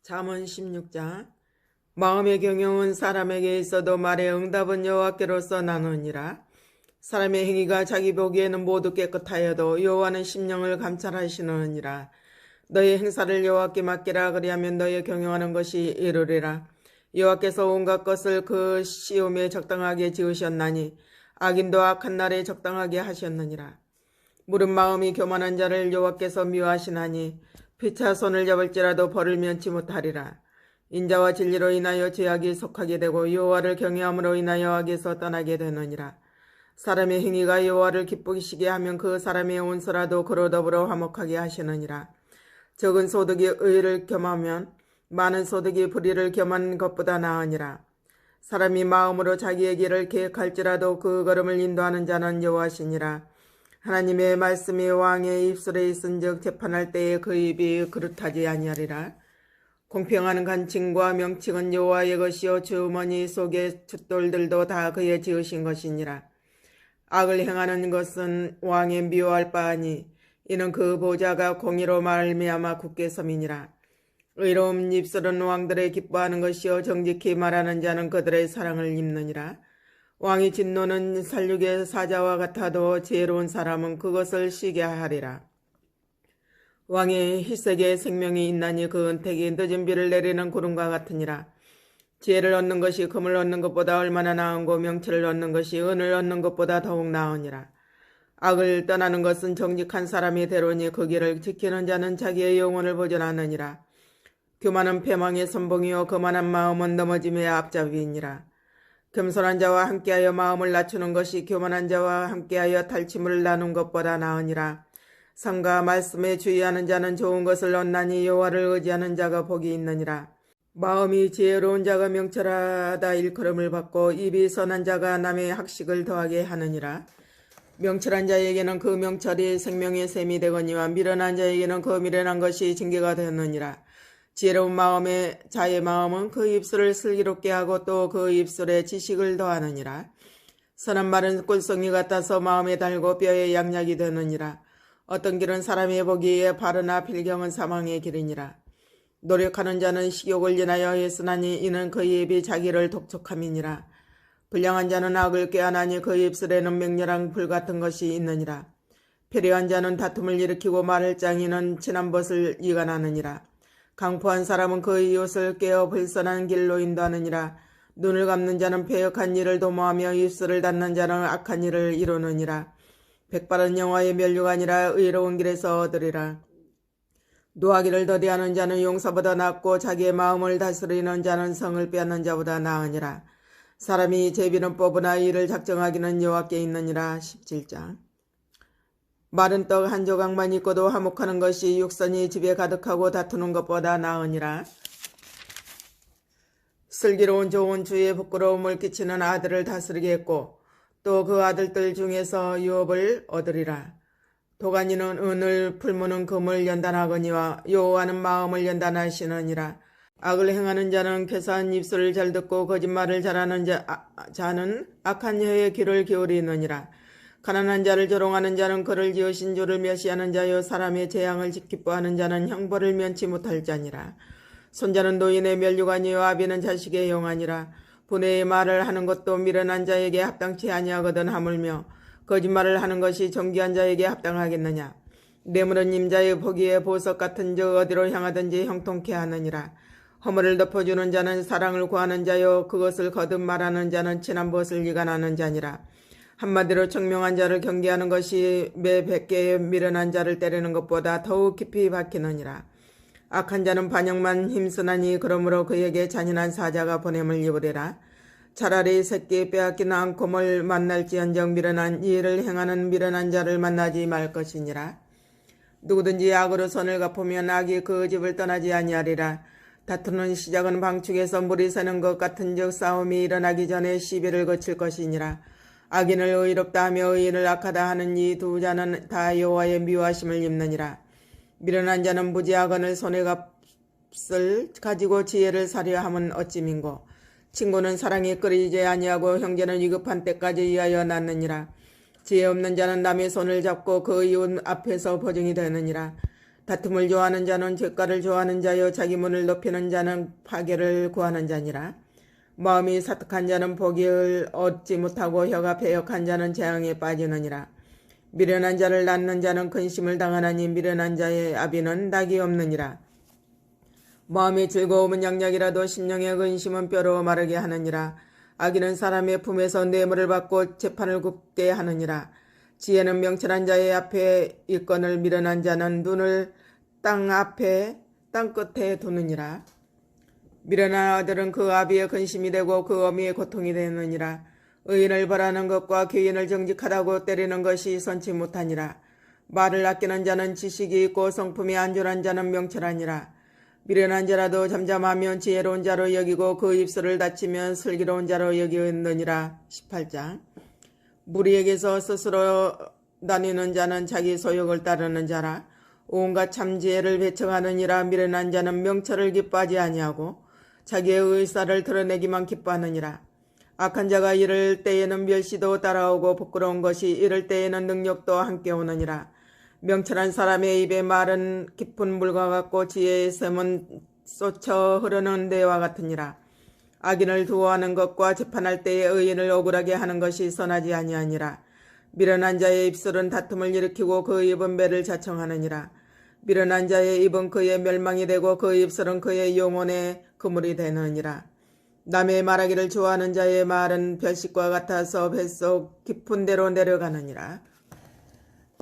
잠언 16장. 마음의 경영은 사람에게 있어도 말의 응답은 여호와께로서 나누니라. 사람의 행위가 자기 보기에는 모두 깨끗하여도 여호와는 심령을 감찰하시느니라. 너의 행사를 여호와께 맡기라. 그리하면 너의 경영하는 것이 이루리라. 여호와께서 온갖 것을 그 시험에 적당하게 지으셨나니 악인도 악한 날에 적당하게 하셨느니라. 무릇 마음이 교만한 자를 여호와께서 미워하시나니 피차 손을 잡을지라도 벌을 면치 못하리라. 인자와 진리로 인하여 죄악이 속하게 되고 여호와를 경외함으로 인하여 악에서 떠나게 되느니라. 사람의 행위가 여호와를 기쁘시게 하면 그 사람의 온수라도 그로 더불어 화목하게 하시느니라. 적은 소득이 의를 겸하면 많은 소득이 불의를 겸한 것보다 나으니라. 사람이 마음으로 자기의 길을 계획할지라도 그 걸음을 인도하는 자는 여호와시니라. 하나님의 말씀이 왕의 입술에 있은즉 재판할 때에 그 입이 그릇하지 아니하리라. 공평한 간칭과 명칭은 여호와의 것이요 주머니 속의 숫돌들도 다 그의 지으신 것이니라. 악을 행하는 것은 왕의 미워할 바아니 이는 그 보좌가 공의로 말미암아 굳게 섬이니라. 의로운 입술은 왕들의 기뻐하는 것이요 정직히 말하는 자는 그들의 사랑을 입느니라. 왕의 진노는 살육의 사자와 같아도 지혜로운 사람은 그것을 쉬게 하리라. 왕의 희색에 생명이 있나니 그 은택이 늦은 비를 내리는 구름과 같으니라. 지혜를 얻는 것이 금을 얻는 것보다 얼마나 나은고 명철을 얻는 것이 은을 얻는 것보다 더욱 나으니라. 악을 떠나는 것은 정직한 사람이 되로니 그 길을 지키는 자는 자기의 영혼을 보존하느니라. 교만은 패망의 선봉이요 거만한 마음은 넘어짐의 앞잡이니라. 겸손한 자와 함께하여 마음을 낮추는 것이 교만한 자와 함께하여 탈취물을 나눈 것보다 나으니라. 상과 말씀에 주의하는 자는 좋은 것을 얻나니 여호와를 의지하는 자가 복이 있느니라. 마음이 지혜로운 자가 명철하다 일컬음을 받고 입이 선한 자가 남의 학식을 더하게 하느니라. 명철한 자에게는 그 명철이 생명의 샘이 되거니와 미련한 자에게는 그 미련한 것이 징계가 되느니라. 지혜로운 마음의 자의 마음은 그 입술을 슬기롭게 하고 또 그 입술에 지식을 더하느니라. 선한 말은 꿀송이 같아서 마음에 달고 뼈에 양약이 되느니라. 어떤 길은 사람의 보기에 바르나 필경은 사망의 길이니라. 노력하는 자는 식욕을 인하여 애쓰나니 이는 그 입이 자기를 독촉함이니라. 불량한 자는 악을 꾀하나니 그 입술에는 맹렬한 불 같은 것이 있느니라. 패려한 자는 다툼을 일으키고 말할 장이는 친한 벗을 이간하느니라. 강포한 사람은 그 이웃을 깨어 불선한 길로 인도하느니라. 눈을 감는 자는 패역한 일을 도모하며 입술을 닫는 자는 악한 일을 이루느니라. 백발은 영화의 면류가 아니라 의로운 길에서 얻으리라. 노하기를 더디하는 자는 용사보다 낫고 자기의 마음을 다스리는 자는 성을 빼앗는 자보다 나으니라. 사람이 제비는 뽑으나 이를 작정하기는 여호와께 있느니라. 17장. 마른 떡 한 조각만 있고도 화목하는 것이 육선이 집에 가득하고 다투는 것보다 나으니라. 슬기로운 좋은 주의 부끄러움을 끼치는 아들을 다스리게 했고 또 그 아들들 중에서 유업을 얻으리라. 도가니는 은을 풀무는 금을 연단하거니와 여호와는 마음을 연단하시느니라. 악을 행하는 자는 괴사한 입술을 잘 듣고 거짓말을 잘하는 자는 악한 혀의 귀를 기울이느니라. 가난한 자를 조롱하는 자는 그를 지으신 주를 멸시하는 자요 사람의 재앙을 기뻐하는 자는 형벌을 면치 못할 자니라. 손자는 노인의 면류관이요 아비는 자식의 영아니라. 분해의 말을 하는 것도 미련한 자에게 합당치 아니하거든 하물며 거짓말을 하는 것이 정귀한 자에게 합당하겠느냐. 뇌물은 임자의 보기에 보석 같은 즉 어디로 향하든지 형통케 하느니라. 허물을 덮어주는 자는 사랑을 구하는 자요 그것을 거듭 말하는 자는 친한 벗을 이간하는 자니라. 한마디로 청명한 자를 경계하는 것이 매 100개의 미련한 자를 때리는 것보다 더욱 깊이 박히느니라. 악한 자는 반역만 힘쓰나니 그러므로 그에게 잔인한 사자가 보냄을 입으리라. 차라리 새끼 빼앗긴 앙콤을 만날지언정 미련한 일을 행하는 미련한 자를 만나지 말 것이니라. 누구든지 악으로 손을 갚으면 악이 그 집을 떠나지 아니하리라. 다투는 시작은 방축에서 물이 새는 것 같은즉 싸움이 일어나기 전에 시비를 거칠 것이니라. 악인을 의롭다 하며 의인을 악하다 하는 이 두 자는 다 여호와의 미워하심을 입느니라. 미련한 자는 무지하거늘 손의 값을 가지고 지혜를 사려 함은 어찌민고. 친구는 사랑이 끊이지 아니하고 형제는 위급한 때까지 위하여 낳느니라. 지혜 없는 자는 남의 손을 잡고 그 이웃 앞에서 보증이 되느니라. 다툼을 좋아하는 자는 죄가를 좋아하는 자요 자기 문을 높이는 자는 파괴를 구하는 자니라. 마음이 사특한 자는 복을 얻지 못하고 혀가 패역한 자는 재앙에 빠지느니라. 미련한 자를 낳는 자는 근심을 당하나니 미련한 자의 아비는 낙이 없느니라. 마음의 즐거움은 양약이라도 심령의 근심은 뼈로 마르게 하느니라. 악인은 사람의 품에서 뇌물을 받고 재판을 굽게 하느니라. 지혜는 명철한 자의 앞에 일권을 미련한 자는 눈을 땅 끝에 두느니라. 미련한 아들은 그 아비의 근심이 되고 그 어미의 고통이 되느니라. 의인을 벌하는 것과 귀인을 정직하다고 때리는 것이 선치 못하니라. 말을 아끼는 자는 지식이 있고 성품이 안전한 자는 명철하니라. 미련한 자라도 잠잠하면 지혜로운 자로 여기고 그 입술을 닫히면 슬기로운 자로 여기느니라. 18장. 무리에게서 스스로 다니는 자는 자기 소욕을 따르는 자라. 온갖 참지혜를 배척하느니라. 미련한 자는 명철을 기뻐하지 아니하고 자기의 의사를 드러내기만 기뻐하느니라. 악한 자가 이를 때에는 멸시도 따라오고 부끄러운 것이 이를 때에는 능력도 함께 오느니라. 명철한 사람의 입에 말은 깊은 물과 같고 지혜의 샘은 쏟쳐 흐르는 데와 같으니라. 악인을 두어하는 것과 재판할 때에 의인을 억울하게 하는 것이 선하지 아니하니라. 미련한 자의 입술은 다툼을 일으키고 그 입은 매를 자청하느니라. 미련한 자의 입은 그의 멸망이 되고 그 입술은 그의 영혼의 그물이 되느니라. 남의 말하기를 좋아하는 자의 말은 별식과 같아서 뱃속 깊은 데로 내려가느니라.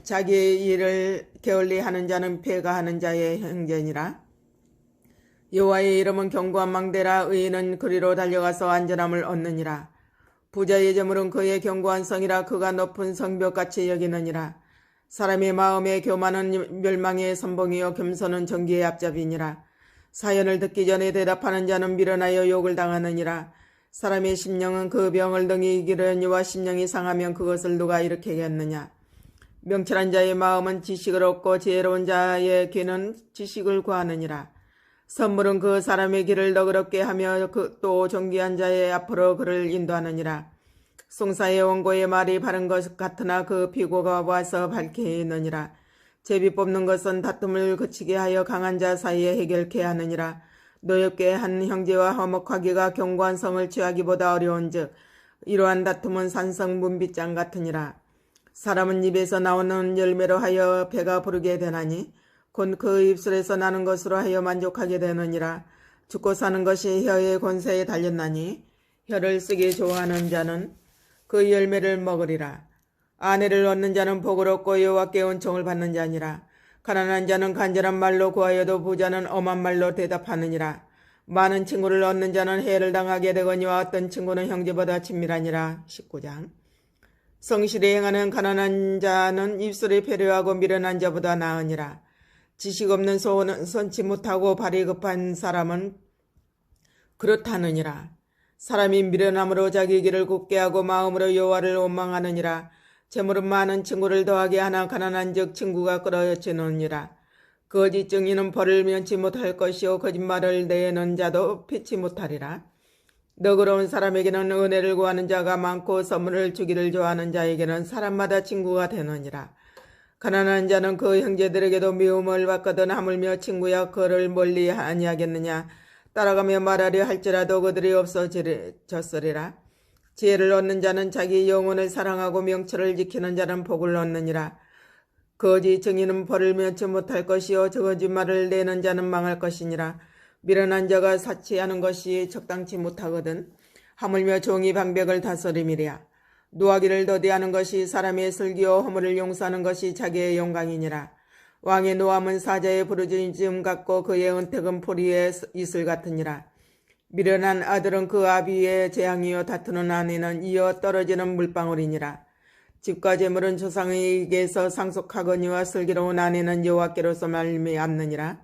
자기의 일을 게을리하는 자는 패가하는 자의 형제니라. 여호와의 이름은 견고한 망대라. 의인은 그리로 달려가서 안전함을 얻느니라. 부자의 재물은 그의 견고한 성이라. 그가 높은 성벽같이 여기느니라. 사람의 마음에 교만은 멸망의 선봉이요 겸손은 정기의 앞잡이니라. 사연을 듣기 전에 대답하는 자는 미련하여 욕을 당하느니라. 사람의 심령은 그 병을 등이 이기려니와 심령이 상하면 그것을 누가 일으키겠느냐. 명철한 자의 마음은 지식을 얻고 지혜로운 자의 귀는 지식을 구하느니라. 선물은 그 사람의 길을 너그럽게 하며 또 존귀한 자의 앞으로 그를 인도하느니라. 송사의 원고의 말이 바른 것 같으나 그 피고가 와서 밝히느니라. 제비 뽑는 것은 다툼을 그치게 하여 강한 자 사이에 해결케 하느니라. 노엽게 한 형제와 화목하기가 견고한 성을 취하기보다 어려운즉 이러한 다툼은 산성 문빗장 같으니라. 사람은 입에서 나오는 열매로 하여 배가 부르게 되나니 곧 그 입술에서 나는 것으로 하여 만족하게 되느니라. 죽고 사는 것이 혀의 권세에 달렸나니 혀를 쓰기 좋아하는 자는 그 열매를 먹으리라. 아내를 얻는 자는 복을 얻고 여호와께 은총을 받는 자니라. 가난한 자는 간절한 말로 구하여도 부자는 엄한 말로 대답하느니라. 많은 친구를 얻는 자는 해를 당하게 되거니와 어떤 친구는 형제보다 친밀하니라. 19장. 성실히 행하는 가난한 자는 입술이 배려하고 미련한 자보다 나으니라. 지식 없는 소원은 선치 못하고 발이 급한 사람은 그렇다느니라. 사람이 미련함으로 자기 길을 굽게 하고 마음으로 여호와를 원망하느니라. 재물은 많은 친구를 더하게 하나 가난한 즉 친구가 끌어지느니라. 거짓 증인은 벌을 면치 못할 것이요 거짓말을 내는 자도 피치 못하리라. 너그러운 사람에게는 은혜를 구하는 자가 많고 선물을 주기를 좋아하는 자에게는 사람마다 친구가 되느니라. 가난한 자는 그 형제들에게도 미움을 받거든 하물며 친구야 그를 멀리 아니하겠느냐. 따라가며 말하려 할지라도 그들이 없어졌으리라. 지혜를 얻는 자는 자기 영혼을 사랑하고 명철을 지키는 자는 복을 얻느니라. 거짓 증인은 벌을 면치 못할 것이요 거짓말을 내는 자는 망할 것이니라. 미련한 자가 사치하는 것이 적당치 못하거든 하물며 종이 방백을 다스림이랴. 노하기를 더디하는 것이 사람의 슬기요 허물을 용서하는 것이 자기의 영광이니라. 왕의 노함은 사자의 부르짖음 같고 그의 은택은 포리의 이슬 같으니라. 미련한 아들은 그 아비의 재앙이요 다투는 아내는 이어 떨어지는 물방울이니라. 집과 재물은 조상에게서 상속하거니와 슬기로운 아내는 여호와께로서 말미암느니라.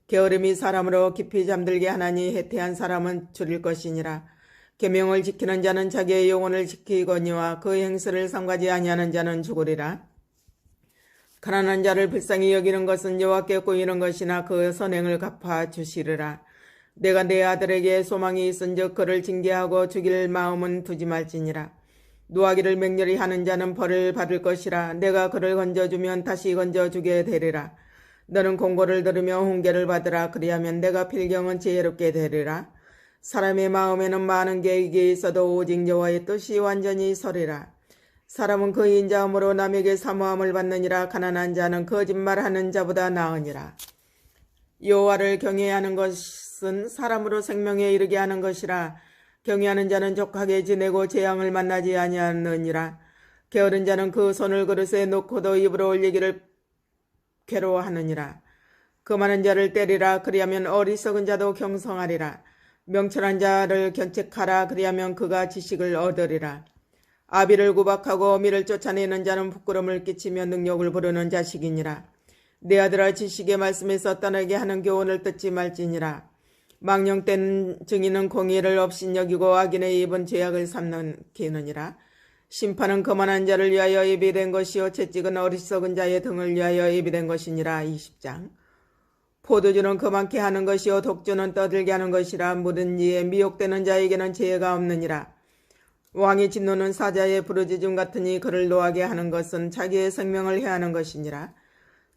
게으름이 사람으로 깊이 잠들게 하나니 해태한 사람은 줄일 것이니라. 계명을 지키는 자는 자기의 영혼을 지키거니와 그 행실을 삼가지 아니하는 자는 죽으리라. 가난한 자를 불쌍히 여기는 것은 여호와께 꼬이는 것이나 그 선행을 갚아주시리라. 내가 내 아들에게 소망이 있은즉 그를 징계하고 죽일 마음은 두지 말지니라. 노하기를 맹렬히 하는 자는 벌을 받을 것이라. 내가 그를 건져주면 다시 건져주게 되리라. 너는 공고를 들으며 훈계를 받으라. 그리하면 내가 필경은 지혜롭게 되리라. 사람의 마음에는 많은 계획이 있어도 오직 여호와의 뜻이 완전히 서리라. 사람은 그 인자함으로 남에게 사모함을 받느니라. 가난한 자는 거짓말하는 자보다 나으니라. 여호와를 경외하는 것은 사람으로 생명에 이르게 하는 것이라. 경외하는 자는 족하게 지내고 재앙을 만나지 아니하느니라. 게으른 자는 그 손을 그릇에 놓고도 입으로 올리기를 괴로워하느니라. 그 많은 자를 때리라. 그리하면 어리석은 자도 경성하리라. 명철한 자를 견책하라. 그리하면 그가 지식을 얻으리라. 아비를 구박하고 어미를 쫓아내는 자는 부끄러움을 끼치며 능욕을 부르는 자식이니라. 내 아들아, 지식의 말씀에서 떠나게 하는 교훈을 듣지 말지니라. 망령된 증인은 공의를 업신여기고 악인의 입은 죄악을 삼키느니라. 심판은 거만한 자를 위하여 예비된 것이요 채찍은 어리석은 자의 등을 위하여 예비된 것이니라. 20장. 포도주는 거만케 하는 것이요 독주는 떠들게 하는 것이라. 모든 이에 미혹되는 자에게는 지혜가 없느니라. 왕의 진노는 사자의 부르짖음 같으니 그를 노하게 하는 것은 자기의 생명을 해하는 것이니라.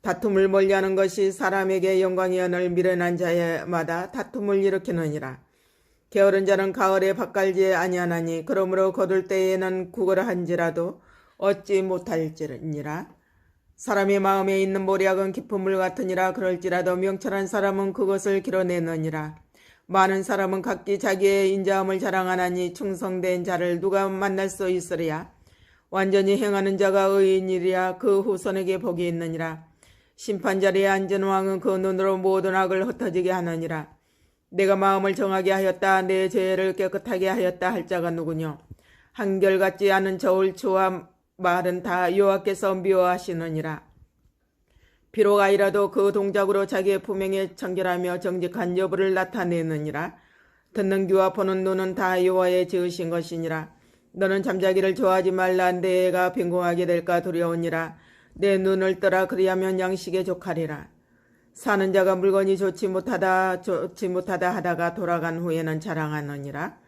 다툼을 멀리하는 것이 사람에게 영광이여늘 미련한 자마다 다툼을 일으키느니라. 게으른 자는 가을에 밭갈지에 아니하나니 그러므로 거둘 때에는 구걸한지라도 얻지 못할지니라. 사람의 마음에 있는 모략은 깊은 물 같으니라. 그럴지라도 명철한 사람은 그것을 길어내느니라. 많은 사람은 각기 자기의 인자함을 자랑하나니 충성된 자를 누가 만날 수 있으랴. 완전히 행하는 자가 의인이랴. 그 후손에게 복이 있느니라. 심판자리에 앉은 왕은 그 눈으로 모든 악을 흩어지게 하느니라. 내가 마음을 정하게 하였다. 내 죄를 깨끗하게 하였다 할 자가 누구뇨. 한결같지 않은 저울추와 말은 다 여호와께서 미워하시느니라. 비록 아이라도 그 동작으로 자기의 품행에 청결하며 정직한 여부를 나타내느니라. 듣는 귀와 보는 눈은 다 여호와의 지으신 것이니라. 너는 잠자기를 좋아하지 말라. 내가 빈궁하게 될까 두려우니라. 내 눈을 떠라. 그리하면 양식에 족하리라. 사는 자가 물건이 좋지 못하다 하다가 돌아간 후에는 자랑하느니라.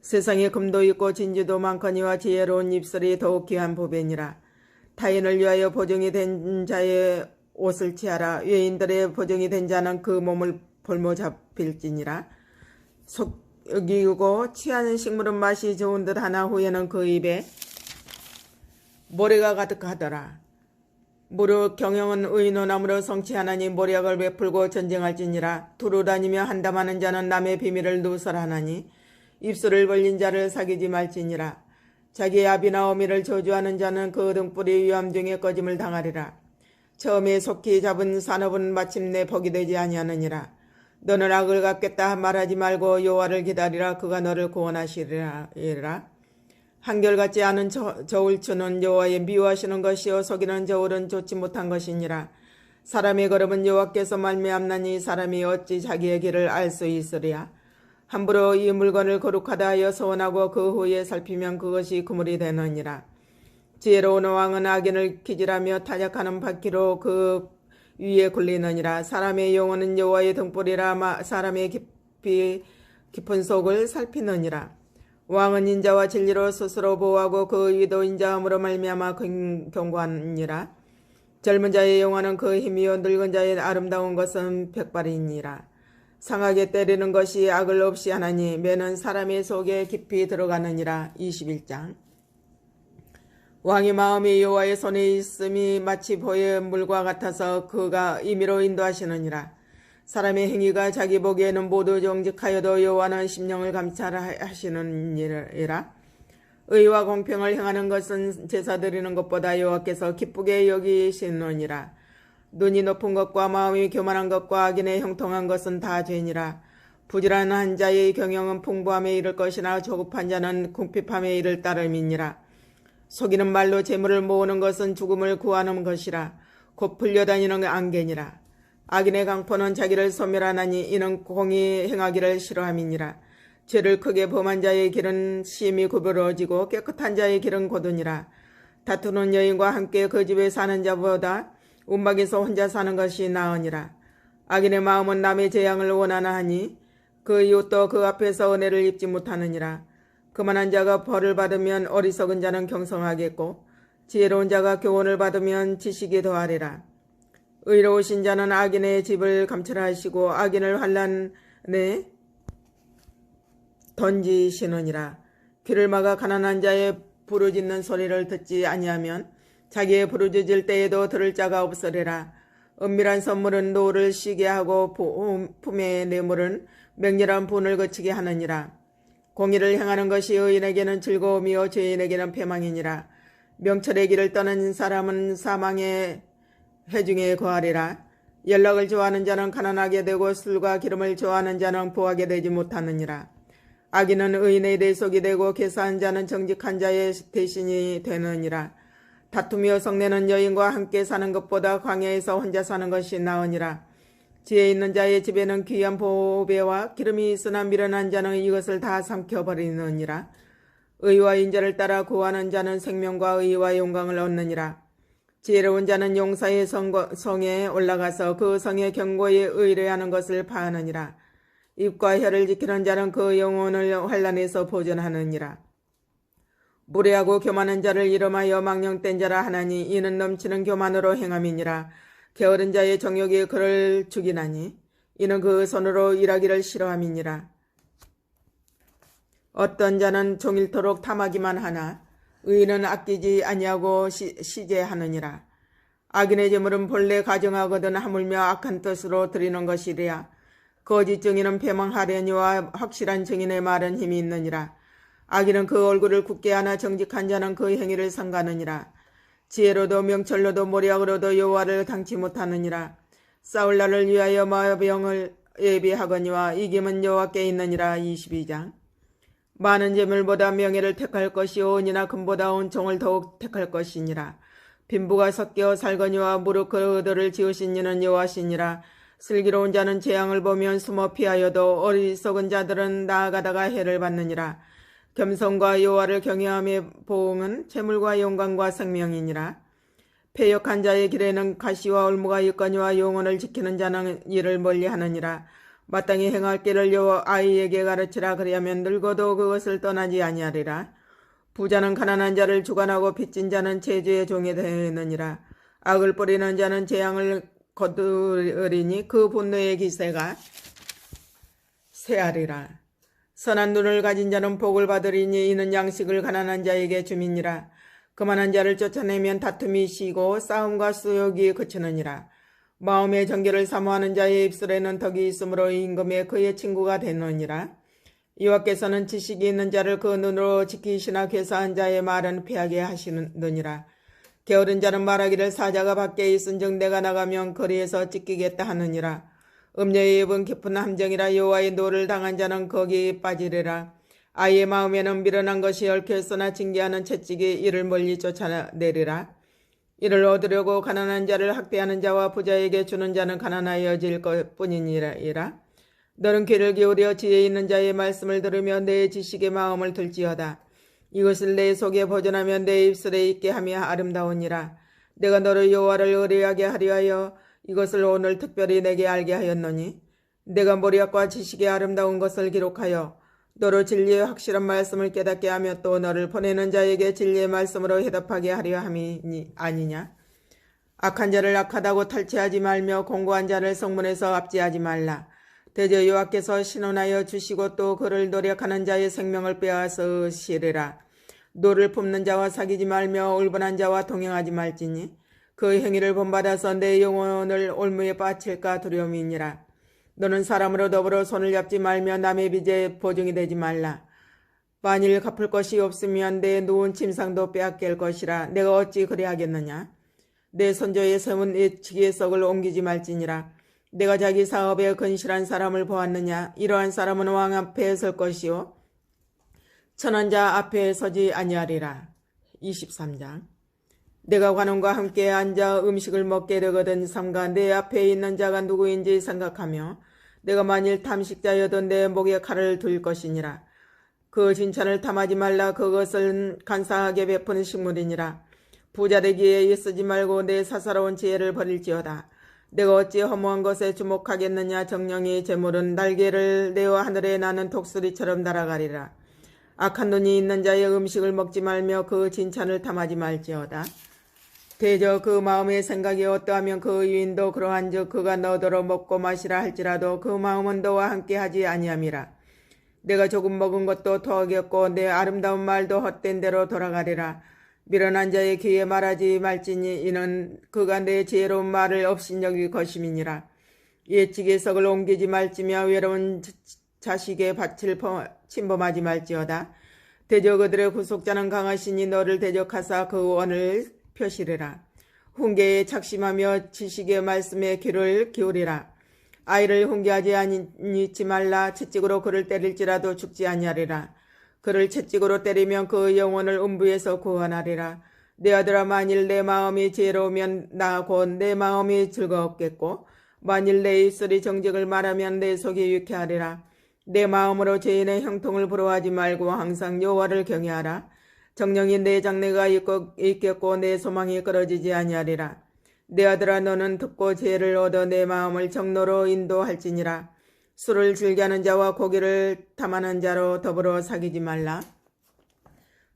세상에 금도 있고 진주도 많거니와 지혜로운 입술이 더욱 귀한 보배니라. 타인을 위하여 보증이 된 자의 옷을 취하라. 외인들의 보증이 된 자는 그 몸을 볼모 잡힐지니라. 속이고 취한 식물은 맛이 좋은 듯 하나 후에는 그 입에 모래가 가득하더라. 무릇 경영은 의논함으로 성취하나니 모략을 베풀고 전쟁할지니라. 두루 다니며 한담하는 자는 남의 비밀을 누설하나니 입술을 벌린 자를 사귀지 말지니라. 자기의 아비나 어미를 저주하는 자는 그 등불이 위암 중에 꺼짐을 당하리라. 처음에 속히 잡은 산업은 마침내 복이 되지 아니하느니라. 너는 악을 갚겠다 말하지 말고 여호와를 기다리라. 그가 너를 구원하시리라. 한결같지 않은 저울추는 여호와의 미워하시는 것이요 속이는 저울은 좋지 못한 것이니라. 사람의 걸음은 여호와께서 말미암나니 사람이 어찌 자기의 길을 알 수 있으랴. 함부로 이 물건을 거룩하다 하여 서원하고 그 후에 살피면 그것이 그물이 되느니라. 지혜로운 왕은 악인을 기질하며 타작하는 바퀴로 그 위에 굴리느니라. 사람의 영혼은 여호와의 등불이라. 사람의 깊은 속을 살피느니라. 왕은 인자와 진리로 스스로 보호하고 그 의도 인자함으로 말미암아 경고하니라. 젊은 자의 영혼은 그 힘이요 늙은 자의 아름다운 것은 백발이니라. 상하게 때리는 것이 악을 없이 하나니 매는 사람의 속에 깊이 들어가느니라. 21장. 왕의 마음이 여호와의 손에 있음이 마치 보의 물과 같아서 그가 임의로 인도하시느니라. 사람의 행위가 자기 보기에는 모두 정직하여도 여호와는 심령을 감찰하시느니라. 의와 공평을 행하는 것은 제사 드리는 것보다 여호와께서 기쁘게 여기시느니라. 눈이 높은 것과 마음이 교만한 것과 악인의 형통한 것은 다 죄니라. 부지런한 자의 경영은 풍부함에 이를 것이나 조급한 자는 궁핍함에 이를 따름이니라. 속이는 말로 재물을 모으는 것은 죽음을 구하는 것이라. 곧 풀려다니는 안개니라. 악인의 강포는 자기를 소멸하나니 이는 공의 행하기를 싫어함이니라. 죄를 크게 범한 자의 길은 심히 구부러지고 깨끗한 자의 길은 고두니라. 다투는 여인과 함께 그 집에 사는 자보다 움막에서 혼자 사는 것이 나으니라. 악인의 마음은 남의 재앙을 원하나 하니 그 이웃도 그 앞에서 은혜를 입지 못하느니라. 그만한 자가 벌을 받으면 어리석은 자는 경성하겠고 지혜로운 자가 교훈을 받으면 지식이 더하리라. 의로우신 자는 악인의 집을 감찰하시고 악인을 환난에 던지시느니라. 귀를 막아 가난한 자의 부르짖는 소리를 듣지 아니하면 자기의 부르짖을 때에도 들을 자가 없으리라. 은밀한 선물은 노를 쉬게 하고 품의 뇌물은 맹렬한 분을 거치게 하느니라. 공의를 행하는 것이 의인에게는 즐거움이요 죄인에게는 패망이니라. 명철의 길을 떠난 사람은 사망의 해중에 거하리라. 연락을 좋아하는 자는 가난하게 되고 술과 기름을 좋아하는 자는 부하게 되지 못하느니라. 악인은 의인의 대속이 되고 계사한 자는 정직한 자의 대신이 되느니라. 다투며 성내는 여인과 함께 사는 것보다 광야에서 혼자 사는 것이 나으니라. 지혜 있는 자의 집에는 귀한 보배와 기름이 있으나 미련한 자는 이것을 다 삼켜버리느니라. 의와 인자를 따라 구하는 자는 생명과 의와 영광을 얻느니라. 지혜로운 자는 용사의 성에 올라가서 그 성의 경고에 의뢰하는 것을 파하느니라. 입과 혀를 지키는 자는 그 영혼을 환난에서 보존하느니라. 무례하고 교만한 자를 이름하여 망령된 자라 하나니 이는 넘치는 교만으로 행함이니라. 게으른 자의 정욕이 그를 죽이나니 이는 그 손으로 일하기를 싫어함이니라. 어떤 자는 종일토록 탐하기만 하나 의인은 아끼지 아니하고 시제하느니라. 악인의 재물은 본래 가정하거든 하물며 악한 뜻으로 드리는 것이랴. 거짓 증인은 패망하려니와 확실한 증인의 말은 힘이 있느니라. 악인은 그 얼굴을 굳게 하나 정직한 자는 그 행위를 삼가느니라. 지혜로도 명철로도 모략으로도 여호와를 당치 못하느니라. 싸울 날을 위하여 마병을 예비하거니와 이김은 여호와께 있느니라. 22장. 많은 재물보다 명예를 택할 것이요 은이나 금보다 온총을 더욱 택할 것이니라. 빈부가 섞여 살거니와 무릇 그들을 지으신 이는 여호와시니라. 슬기로운 자는 재앙을 보면 숨어 피하여도 어리석은 자들은 나아가다가 해를 받느니라. 겸손과 여호와를 경외함의 보응은 재물과 영광과 생명이니라. 패역한 자의 길에는 가시와 올무가 있거니와 영혼을 지키는 자는 이를 멀리하느니라. 마땅히 행할 길을 아이에게 가르치라. 그리하면 늙어도 그것을 떠나지 아니하리라. 부자는 가난한 자를 주관하고 빚진 자는 체주의 종이 되느니라. 악을 뿌리는 자는 재앙을 거두리니 그 분노의 기세가 쇠하리라. 선한 눈을 가진 자는 복을 받으리니 이는 양식을 가난한 자에게 주민이라. 그만한 자를 쫓아내면 다툼이 쉬고 싸움과 수욕이 그치느니라. 마음의 정결을 사모하는 자의 입술에는 덕이 있으므로 임금의 그의 친구가 되느니라. 여호와께서는 지식이 있는 자를 그 눈으로 지키시나 괴사한 자의 말은 피하게 하시느니라. 게으른 자는 말하기를 사자가 밖에 있은즉 내가 나가면 거리에서 찢기겠다 하느니라. 음녀의 입은 깊은 함정이라. 여호와의 노를 당한 자는 거기 빠지리라. 아이의 마음에는 미련한 것이 얽혀있으나 징계하는 채찍이 이를 멀리 쫓아내리라. 이를 얻으려고 가난한 자를 학대하는 자와 부자에게 주는 자는 가난하여질 것뿐이니라. 너는 귀를 기울여 지혜 있는 자의 말씀을 들으며 내 지식의 마음을 들지어다. 이것을 내 속에 보존하면 내 입술에 있게 하며 아름다우니라. 내가 너를 여호와를 의뢰하게 하려 하여 이것을 오늘 특별히 내게 알게 하였노니 내가 모략과 지식의 아름다운 것을 기록하여 너로 진리의 확실한 말씀을 깨닫게 하며 또 너를 보내는 자에게 진리의 말씀으로 해답하게 하려 함이 아니냐. 악한 자를 악하다고 탈취하지 말며 공고한 자를 성문에서 압제하지 말라. 대저 여호와께서 신원하여 주시고 또 그를 노력하는 자의 생명을 빼앗으시리라. 노를 품는 자와 사귀지 말며 울분한 자와 동행하지 말지니 그 행위를 본받아서 내 영혼을 올무에 빠칠까 두려움이니라. 너는 사람으로 더불어 손을 잡지 말며 남의 빚에 보증이 되지 말라. 만일 갚을 것이 없으면 내 누운 침상도 빼앗길 것이라. 내가 어찌 그리 하겠느냐. 내 손조에 세운 예치기의 썩을 옮기지 말지니라. 내가 자기 사업에 건실한 사람을 보았느냐. 이러한 사람은 왕 앞에 설 것이요 천한 자 앞에 서지 아니하리라. 23장. 내가 관원과 함께 앉아 음식을 먹게 되거든 삼가 내 앞에 있는 자가 누구인지 생각하며 내가 만일 탐식자여도 내 목에 칼을 둘 것이니라. 그 진찬을 탐하지 말라. 그것은 간사하게 베푸는 식물이니라. 부자 되기에 쓰지 말고 내 사사로운 지혜를 버릴지어다. 내가 어찌 허무한 것에 주목하겠느냐. 정령의 재물은 날개를 내어 하늘에 나는 독수리처럼 날아가리라. 악한 눈이 있는 자의 음식을 먹지 말며 그 진찬을 탐하지 말지어다. 대저 그 마음의 생각이 어떠하면 그 유인도 그러한즉 그가 너더러 먹고 마시라 할지라도 그 마음은 너와 함께 하지 아니함이라. 내가 조금 먹은 것도 토하겠고 내 아름다운 말도 헛된 대로 돌아가리라. 미련한 자의 귀에 말하지 말지니 이는 그가 내 지혜로운 말을 업신여길 것임이니라. 옛지게 썩을 옮기지 말지며 외로운 자식의 밭을 침범하지 말지어다. 대저 그들의 구속자는 강하시니 너를 대적하사 그 원을 펴시리라. 훈계에 착심하며 지식의 말씀에 귀를 기울이라. 아이를 훈계하지 아니치 말라. 채찍으로 그를 때릴지라도 죽지 아니하리라. 그를 채찍으로 때리면 그 영혼을 음부에서 구원하리라. 내 아들아, 만일 내 마음이 지혜로우면 나 곧 내 마음이 즐거웠겠고 만일 내 입술이 정직을 말하면 내 속이 유쾌하리라. 내 마음으로 죄인의 형통을 부러워하지 말고 항상 여호와를 경외하라. 정령이 내 장래가 있겠고 내 소망이 끊어지지 아니하리라. 내 아들아, 너는 듣고 지혜를 얻어 내 마음을 정로로 인도할지니라. 술을 즐겨하는 자와 고기를 탐하는 자로 더불어 사귀지 말라.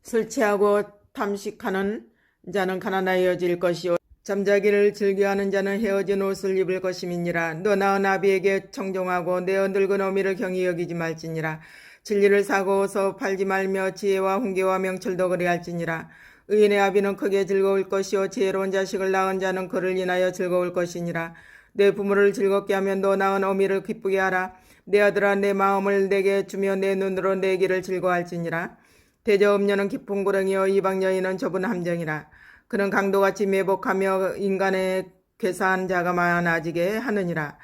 술 취하고 탐식하는 자는 가난하여질 것이요 잠자기를 즐겨하는 자는 헤어진 옷을 입을 것임이니라. 너 낳은 아비에게 청종하고 내 늙은 어미를 경히 여기지 말지니라. 진리를 사고서 팔지 말며 지혜와 훈계와 명철도 그리할지니라. 의인의 아비는 크게 즐거울 것이요 지혜로운 자식을 낳은 자는 그를 인하여 즐거울 것이니라. 내 부모를 즐겁게 하면 너 낳은 어미를 기쁘게 하라. 내 아들아, 내 마음을 내게 주며 내 눈으로 내 길을 즐거워할지니라. 대저 음녀는 깊은 구렁이요 이방 여인은 좁은 함정이라. 그는 강도같이 매복하며 인간의 괴사한 자가 많아지게 하느니라.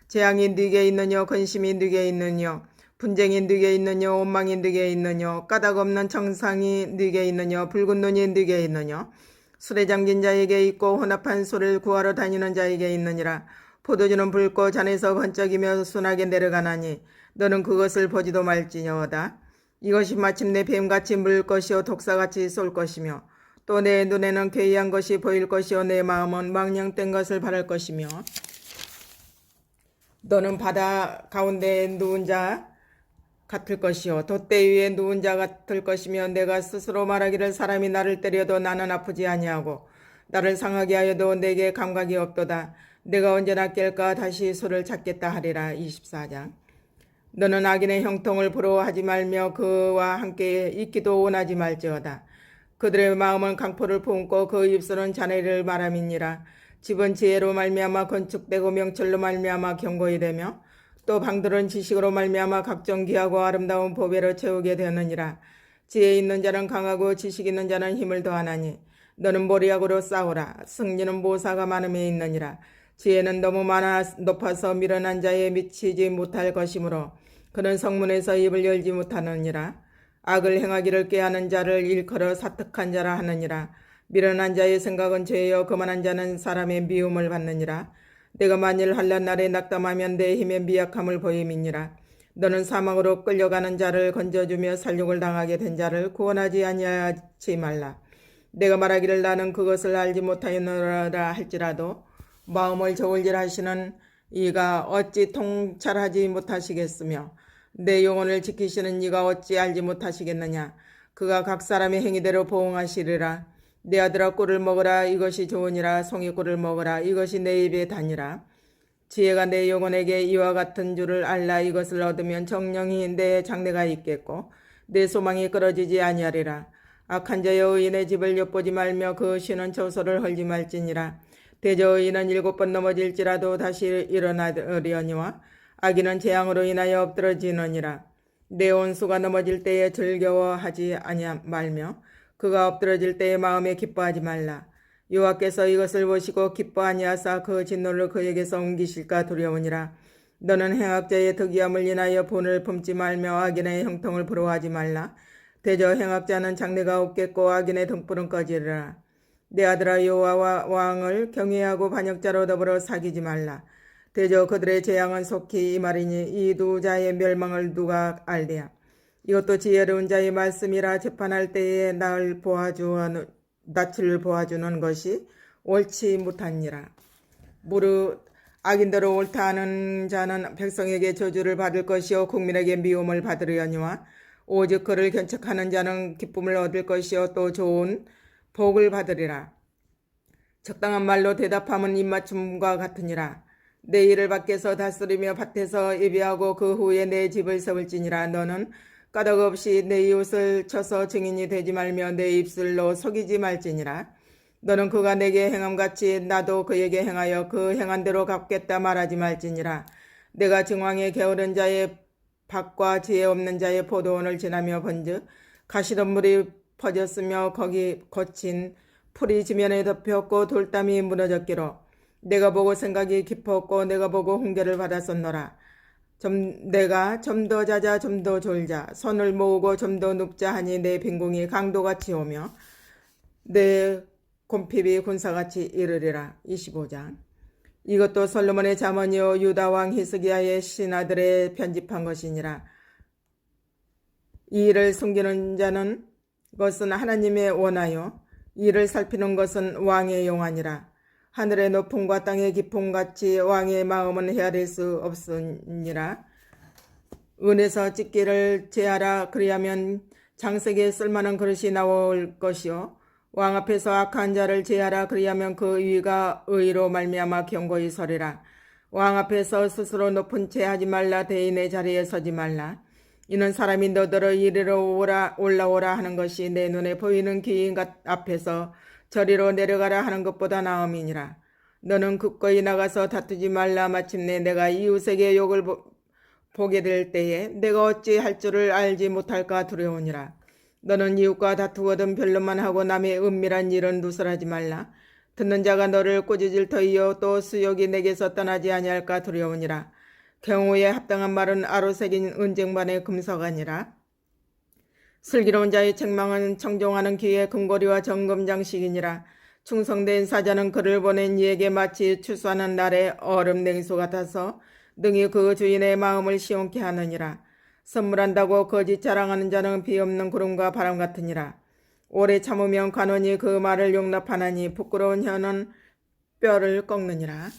재앙이 네게 있느뇨 근심이 네게 있느뇨 분쟁이 네게 있느뇨 원망이 네게 있느뇨 까닭 없는 청상이 네게 있느뇨 붉은 눈이 네게 있느뇨 술에 잠긴 자에게 있고 혼합한 술을 구하러 다니는 자에게 있느니라. 포도주는 붉고 잔에서 번쩍이며 순하게 내려가나니 너는 그것을 보지도 말지어다. 이것이 마침내 뱀같이 물 것이요 독사같이 쏠 것이며 또 내 눈에는 괴이한 것이 보일 것이요 내 마음은 망령된 것을 바랄 것이며 너는 바다 가운데 누운 자 같을 것이요 돛대 위에 누운 자 같을 것이며 내가 스스로 말하기를 사람이 나를 때려도 나는 아프지 아니하고 나를 상하게 하여도 내게 감각이 없도다. 내가 언제나 깰까 다시 소를 찾겠다 하리라. 24장. 너는 악인의 형통을 부러워하지 말며 그와 함께 있기도 원하지 말지어다. 그들의 마음은 강포를 품고 그 입술은 잔해를 말함이니라. 집은 지혜로 말미암아 건축되고 명철로 말미암아 견고히 되며 또 방들은 지식으로 말미암아 각종 귀하고 아름다운 보배로 채우게 되느니라. 지혜 있는 자는 강하고 지식 있는 자는 힘을 더하나니 너는 모리약으로 싸우라. 승리는 모사가 많음에 있느니라. 지혜는 너무 높아서 미련한 자에 미치지 못할 것이므로 그는 성문에서 입을 열지 못하느니라. 악을 행하기를 꾀하는 자를 일컬어 사특한 자라 하느니라. 미련한 자의 생각은 죄여 거만한 자는 사람의 미움을 받느니라. 내가 만일 환난 날에 낙담하면 내 힘의 미약함을 보임이니라. 너는 사망으로 끌려가는 자를 건져주며 살육을 당하게 된 자를 구원하지 아니하지 말라. 내가 말하기를 나는 그것을 알지 못하였노라 할지라도 마음을 저울질하시는 이가 어찌 통찰하지 못하시겠으며 내 영혼을 지키시는 이가 어찌 알지 못하시겠느냐. 그가 각 사람의 행위대로 보응하시리라. 내 아들아, 꿀을 먹으라. 이것이 좋으니라. 송이꿀을 먹으라. 이것이 내 입에 다니라. 지혜가 내 영혼에게 이와 같은 줄을 알라. 이것을 얻으면 정령이 내 장래가 있겠고 내 소망이 끊어지지 아니하리라. 악한 자여, 의인의 집을 엿보지 말며 그 쉬는 처소를 헐지 말지니라. 대저 의인은 7번 넘어질지라도 다시 일어나려니와 악인은 재앙으로 인하여 엎드러지느니라. 내 온수가 넘어질 때에 즐거워하지 말며 그가 엎드러질 때에 마음에 기뻐하지 말라. 여호와께서 이것을 보시고 기뻐 아니하사 그 진노를 그에게서 옮기실까 두려우니라. 너는 행악자의 득이함을 인하여 분을 품지 말며 악인의 형통을 부러워하지 말라. 대저 행악자는 장래가 없겠고 악인의 등불은 꺼지리라. 내 아들아, 여호와 왕을 경외하고 반역자로 더불어 사귀지 말라. 대저 그들의 재앙은 속히 임하리니 이 두 자의 멸망을 누가 알랴. 이것도 지혜로운 자의 말씀이라. 재판할 때에 낯을 보아주는 것이 옳지 못하니라. 무릇 악인대로 옳다 하는 자는 백성에게 저주를 받을 것이요 국민에게 미움을 받으려니와 오직 그를 견책하는 자는 기쁨을 얻을 것이요 또 좋은 복을 받으리라. 적당한 말로 대답함은 입맞춤과 같으니라. 내 일을 밖에서 다스리며 밭에서 예비하고 그 후에 내 집을 세울지니라. 너는 까닭 없이 내 이웃을 쳐서 증인이 되지 말며 내 입술로 속이지 말지니라. 너는 그가 내게 행함같이 나도 그에게 행하여 그 행한 대로 갚겠다 말하지 말지니라. 내가 증왕에 게으른 자의 밭과 지혜 없는 자의 포도원을 지나며 본즉 가시덤불이 퍼졌으며 거기 거친 풀이 지면에 덮였고 돌담이 무너졌기로 내가 보고 생각이 깊었고 내가 보고 훈계를 받았었노라. 내가 좀 더 자자 좀 더 졸자 손을 모으고 좀 더 눕자 하니 내 빈궁이 강도같이 오며 내 곰핍이 군사같이 이르리라. 25장. 이것도 솔로몬의 잠언이요 유다 왕 히스기야의 신하들의 편집한 것이니라. 이 일을 숨기는 자는 것은 하나님의 원하요 이 일을 살피는 것은 왕의 용안이라. 하늘의 높음과 땅의 깊음같이 왕의 마음은 헤아릴 수 없으니라. 은에서 찢기를 제하라. 그리하면 장색에 쓸만한 그릇이 나올 것이요 왕 앞에서 악한 자를 제하라. 그리하면 그 위가 의로 말미암아 견고히 서리라. 왕 앞에서 스스로 높은 채 하지 말라. 대인의 자리에 서지 말라. 이는 사람이 너더러 이리로 올라오라 하는 것이 내 눈에 보이는 귀인 앞에서 저리로 내려가라 하는 것보다 나음이니라. 너는 굳건히 나가서 다투지 말라. 마침내 내가 이웃에게 욕을 보게 될 때에 내가 어찌 할 줄을 알지 못할까 두려우니라. 너는 이웃과 다투거든 변론만 하고 남의 은밀한 일은 누설하지 말라. 듣는 자가 너를 꾸짖을 터이요 또 수욕이 내게서 떠나지 아니할까 두려우니라. 경우에 합당한 말은 아로 새긴 은쟁반의 금석 아니라. 슬기로운 자의 책망은 청종하는 귀의 금고리와 정금장식이니라. 충성된 사자는 그를 보낸 이에게 마치 추수하는 날의 얼음 냉수 같아서 능히 그 주인의 마음을 시원케 하느니라. 선물한다고 거짓 자랑하는 자는 비 없는 구름과 바람 같으니라. 오래 참으면 간원이 그 말을 용납하나니 부끄러운 혀는 뼈를 꺾느니라.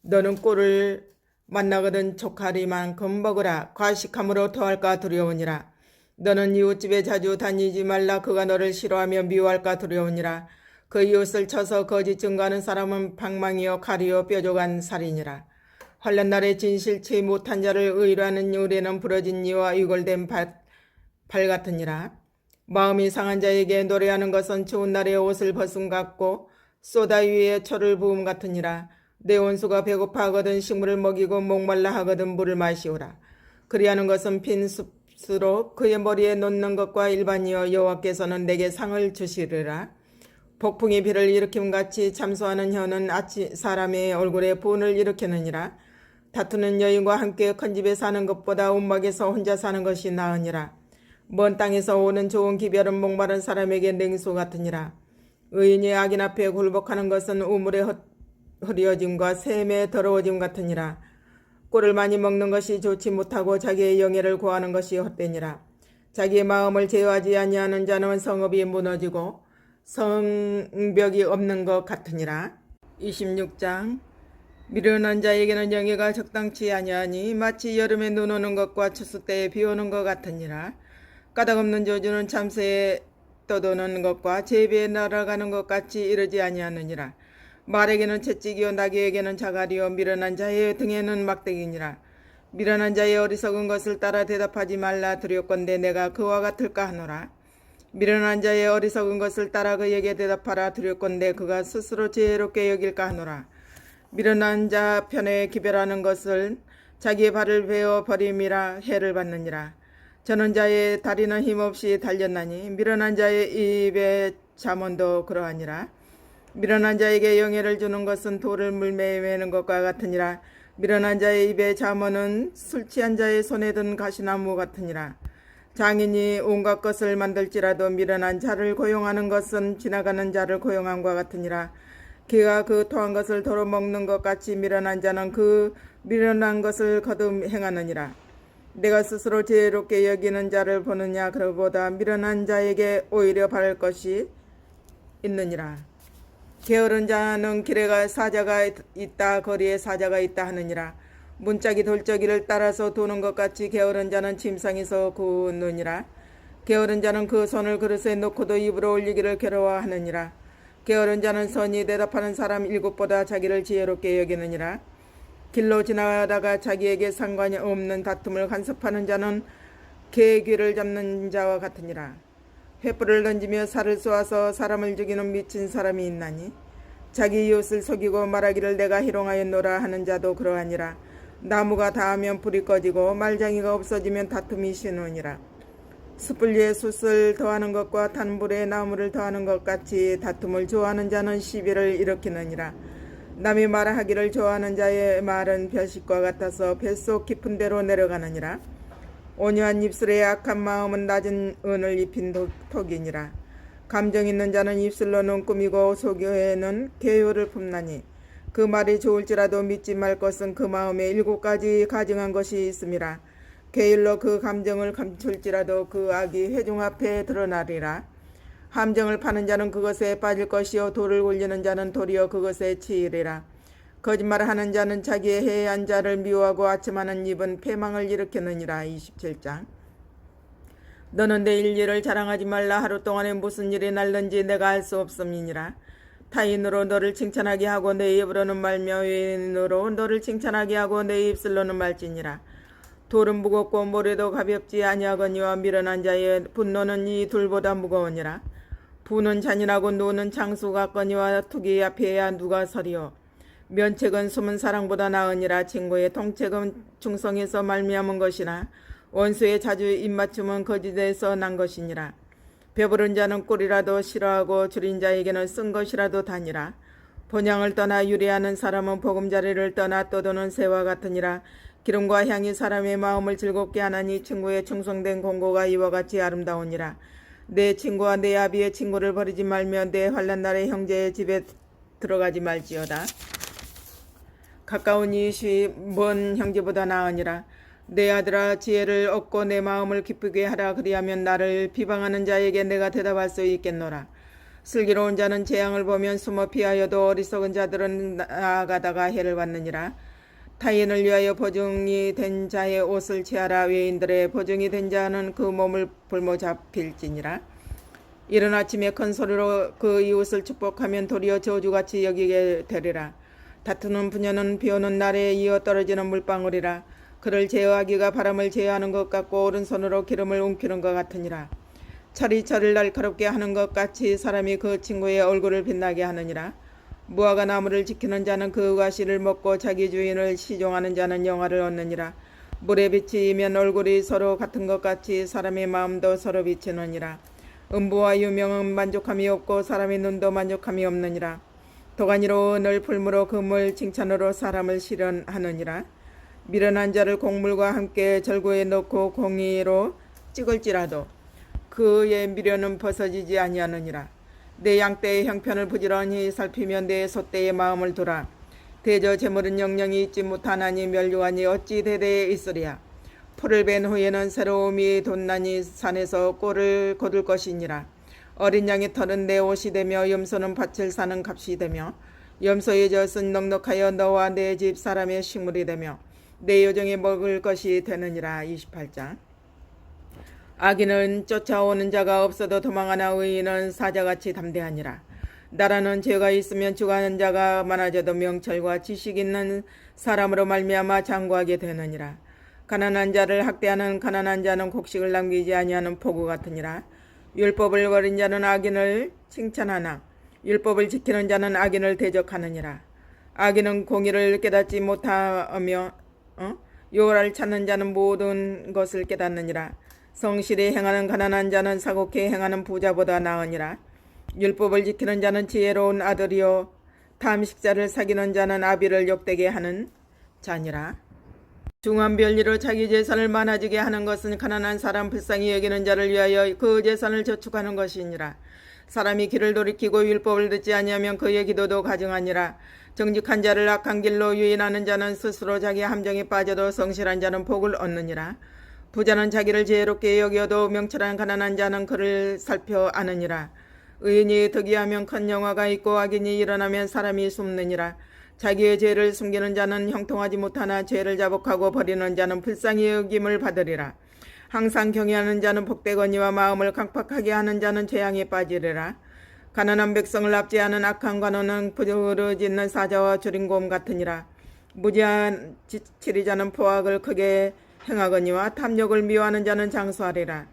너는 꿀을 만나거든 족하리만큼 먹으라. 과식함으로 토할까 두려우니라. 너는 이웃집에 자주 다니지 말라. 그가 너를 싫어하며 미워할까 두려우니라. 그 이웃을 쳐서 거짓 증거하는 사람은 방망이요 칼이요 뾰족한 살이니라. 환난 날에 진실치 못한 자를 의로 하는 의뢰는 부러진 이와 이골된 발 같으니라. 마음이 상한 자에게 노래하는 것은 추운 날에 옷을 벗음 같고 쏘다 위에 철을 부음 같으니라. 내 원수가 배고파하거든 식물을 먹이고 목말라 하거든 물을 마시오라. 그리하는 것은 빈 숲으로 그의 머리에 놓는 것과 일반이여 여호와께서는 내게 상을 주시리라. 폭풍이 비를 일으킴같이 참소하는 혀는 사람의 얼굴에 분을 일으키느니라. 다투는 여인과 함께 큰 집에 사는 것보다 움막에서 혼자 사는 것이 나으니라. 먼 땅에서 오는 좋은 기별은 목마른 사람에게 냉수 같으니라. 의인이 악인 앞에 굴복하는 것은 우물의 흐려짐과 샘의 더러워짐 같으니라. 꿀을 많이 먹는 것이 좋지 못하고 자기의 영예를 구하는 것이 헛되니라. 자기의 마음을 제어하지 아니하는 자는 성읍이 무너지고 성벽이 없는 것 같으니라. 26장. 미련한 자에게는 영예가 적당치 아니하니 마치 여름에 눈 오는 것과 추수 때에 비 오는 것 같으니라. 까닭없는 저주는 참새에 떠도는 것과 제비에 날아가는 것 같이 이르지 아니하느니라. 말에게는 채찍이요 나귀에게는 자갈이요 미련한 자의 등에는 막대기니라. 미련한 자의 어리석은 것을 따라 대답하지 말라. 두렵건대 내가 그와 같을까 하노라. 미련한 자의 어리석은 것을 따라 그에게 대답하라. 두렵건대 그가 스스로 지혜롭게 여길까 하노라. 미련한 자 편에 기별하는 것을 자기의 발을 베어 버림이라 해를 받느니라. 저는 자의 다리는 힘없이 달렸나니 미련한 자의 입에 잠언도 그러하니라. 미련한 자에게 영예를 주는 것은 돌을 물매에 매는 것과 같으니라. 미련한 자의 입에 잠언은 술 취한 자의 손에 든 가시나무 같으니라. 장인이 온갖 것을 만들지라도 미련한 자를 고용하는 것은 지나가는 자를 고용함과 같으니라. 개가 그 토한 것을 도로 먹는 것 같이 미련한 자는 그 미련한 것을 거듭 행하느니라. 내가 스스로 지혜롭게 여기는 자를 보느냐. 그보다 미련한 자에게 오히려 바랄 것이 있느니라. 게으른 자는 길에 사자가 있다 거리에 사자가 있다 하느니라. 문짝이 돌적이를 따라서 도는 것 같이 게으른 자는 침상에서 구느니라. 게으른 자는 그 손을 그릇에 놓고도 입으로 올리기를 괴로워하느니라. 게으른 자는 선이 대답하는 사람 7보다 자기를 지혜롭게 여기느니라. 길로 지나가다가 자기에게 상관이 없는 다툼을 간섭하는 자는 개의 귀를 잡는 자와 같으니라. 횃불을 던지며 살을 쏘아서 사람을 죽이는 미친 사람이 있나니 자기 이웃을 속이고 말하기를 내가 희롱하였노라 하는 자도 그러하니라. 나무가 닿으면 불이 꺼지고 말장이가 없어지면 다툼이 쉬느니라. 숯불 위에 숯을 더하는 것과 단불에 나무를 더하는 것 같이 다툼을 좋아하는 자는 시비를 일으키느니라. 남이 말하기를 좋아하는 자의 말은 별식과 같아서 뱃속 깊은 데로 내려가느니라. 온유한 입술에 악한 마음은 낮은 은을 입힌 톡이니라. 감정 있는 자는 입술로는 꾸미고 속에는 계율을 품나니 그 말이 좋을지라도 믿지 말 것은 그 마음에 7가지 가증한 것이 있음이라. 계율로 그 감정을 감출지라도 그 악이 회중 앞에 드러나리라. 함정을 파는 자는 그것에 빠질 것이요 돌을 굴리는 자는 도리어 그것에 치이리라. 거짓말하는 자는 자기의 해한 자를 미워하고 아침하는 입은 패망을 일으키느니라. 27장. 너는 내일 일을 자랑하지 말라. 하루 동안에 무슨 일이 날는지 내가 알 수 없음이니라. 타인으로 너를 칭찬하게 하고 내 입으로는 말며 외인으로 너를 칭찬하게 하고 내 입술로는 말지니라. 돌은 무겁고 모래도 가볍지 아니하거니와 미련한 자의 분노는 이 둘보다 무거우니라. 부는 잔인하고 노는 장수 같거니와 투기 앞에야 누가 서리요. 면책은 숨은 사랑보다 나으니라. 친구의 통책은 충성에서 말미암은 것이나 원수의 자주 입맞춤은 거짓에서 난 것이니라. 배부른 자는 꿀이라도 싫어하고 줄인 자에게는 쓴 것이라도 다니라. 본향을 떠나 유래하는 사람은 보금자리를 떠나 떠도는 새와 같으니라. 기름과 향이 사람의 마음을 즐겁게 하나니 친구의 충성된 공고가 이와 같이 아름다우니라. 내 친구와 내 아비의 친구를 버리지 말며 내 환난 날의 형제의 집에 들어가지 말지어다. 가까운 이웃이 먼 형제보다 나으니라. 내 아들아 지혜를 얻고 내 마음을 기쁘게 하라. 그리하면 나를 비방하는 자에게 내가 대답할 수 있겠노라. 슬기로운 자는 재앙을 보면 숨어 피하여도 어리석은 자들은 나아가다가 해를 받느니라. 타인을 위하여 보증이 된 자의 옷을 취하라. 외인들의 보증이 된 자는 그 몸을 볼모 잡힐지니라. 이른 아침에 큰 소리로 그 이웃을 축복하면 도리어 저주같이 여기게 되리라. 다투는 부녀는 비오는 날에 이어 떨어지는 물방울이라. 그를 제어하기가 바람을 제어하는 것 같고 오른손으로 기름을 움키는 것 같으니라. 철이 철을 날카롭게 하는 것 같이 사람이 그 친구의 얼굴을 빛나게 하느니라. 무화과 나무를 지키는 자는 그 과실을 먹고 자기 주인을 시종하는 자는 영화를 얻느니라. 물에 비치면 얼굴이 서로 같은 것 같이 사람의 마음도 서로 비치느니라. 음부와 유명은 만족함이 없고 사람의 눈도 만족함이 없느니라. 도가니로 은을 풀무로 금을 칭찬으로 사람을 실현하느니라. 미련한 자를 곡물과 함께 절구에 넣고 공의로 찍을지라도 그의 미련은 벗어지지 아니하느니라. 내 양떼의 형편을 부지런히 살피며 내 소떼의 마음을 두라. 대저 재물은 영영이 있지 못하나니 멸류관이 어찌 대대에 있으랴. 풀을 벤 후에는 새로움이 돋나니 산에서 꼴을 거둘 것이니라. 어린 양의 털은 내 옷이 되며 염소는 밭을 사는 값이 되며 염소의 젖은 넉넉하여 너와 내 집 사람의 식물이 되며 내 요정이 먹을 것이 되느니라. 28장. 악인은 쫓아오는 자가 없어도 도망하나 의인은 사자같이 담대하니라. 나라는 죄가 있으면 주관하는 자가 많아져도 명철과 지식 있는 사람으로 말미암아 장구하게 되느니라. 가난한 자를 학대하는 가난한 자는 곡식을 남기지 아니하는 포구 같으니라. 율법을 버린 자는 악인을 칭찬하나 율법을 지키는 자는 악인을 대적하느니라. 악인은 공의를 깨닫지 못하며 여호와를 찾는 자는 모든 것을 깨닫느니라. 성실히 행하는 가난한 자는 사곡히 행하는 부자보다 나으니라. 율법을 지키는 자는 지혜로운 아들이요 탐식자를 사귀는 자는 아비를 욕되게 하는 자니라. 중한 별리로 자기 재산을 많아지게 하는 것은 가난한 사람 불쌍히 여기는 자를 위하여 그 재산을 저축하는 것이니라. 사람이 길을 돌이키고 율법을 듣지 아니하면 그의 기도도 가증하니라. 정직한 자를 악한 길로 유인하는 자는 스스로 자기 함정에 빠져도 성실한 자는 복을 얻느니라. 부자는 자기를 지혜롭게 여겨도 명철한 가난한 자는 그를 살펴 아느니라. 의인이 득이하면 큰 영화가 있고 악인이 일어나면 사람이 숨느니라. 자기의 죄를 숨기는 자는 형통하지 못하나 죄를 자복하고 버리는 자는 불쌍히 여김을 받으리라. 항상 경외하는 자는 복되거니와 마음을 강팍하게 하는 자는 재앙에 빠지리라. 가난한 백성을 압제하는 악한 관원은 부르짖는 사자와 주린곰 같으니라. 무지한 지리자는 포악을 크게 행하거니와 탐욕을 미워하는 자는 장수하리라.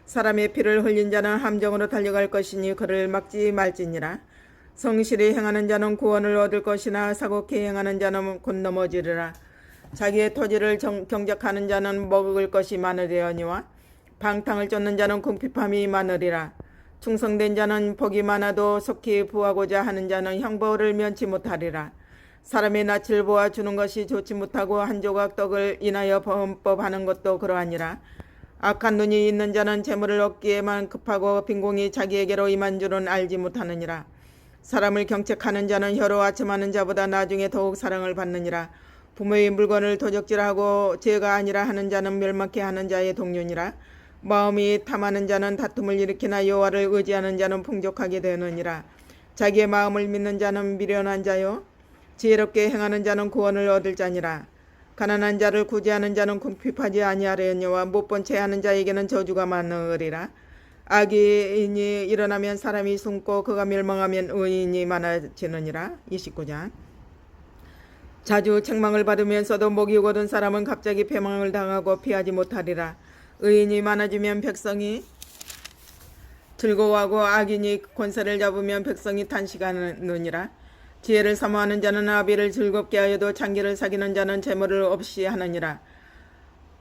사람의 피를 흘린 자는 함정으로 달려갈 것이니 그를 막지 말지니라. 성실히 행하는 자는 구원을 얻을 것이나 사곡히 행하는 자는 곧 넘어지리라. 자기의 토지를 경작하는 자는 먹을 것이 많으려니와 방탕을 쫓는 자는 궁핍함이 많으리라. 충성된 자는 복이 많아도 속히 부하고자 하는 자는 형벌을 면치 못하리라. 사람의 낯을 보아 주는 것이 좋지 못하고 한 조각 떡을 인하여 범법하는 것도 그러하니라. 악한 눈이 있는 자는 재물을 얻기에만 급하고 빈공이 자기에게로 임한 줄은 알지 못하느니라. 사람을 경책하는 자는 혀로 아첨하는 자보다 나중에 더욱 사랑을 받느니라. 부모의 물건을 도적질하고 죄가 아니라 하는 자는 멸망케 하는 자의 동료니라. 마음이 탐하는 자는 다툼을 일으키나 여호와를 의지하는 자는 풍족하게 되느니라. 자기의 마음을 믿는 자는 미련한 자요 지혜롭게 행하는 자는 구원을 얻을 자니라. 가난한 자를 구제하는 자는 궁핍하지 아니하려니와 못본 채 하는 자에게는 저주가 많으리라. 악인이 일어나면 사람이 숨고 그가 멸망하면 의인이 많아지느니라. 29장. 자주 책망을 받으면서도 목이 고든 사람은 갑자기 패망을 당하고 피하지 못하리라. 의인이 많아지면 백성이 즐거워하고 악인이 권세를 잡으면 백성이 탄식하느니라. 지혜를 사모하는 자는 아비를 즐겁게 하여도 장기를 사귀는 자는 재물을 없이 하느니라.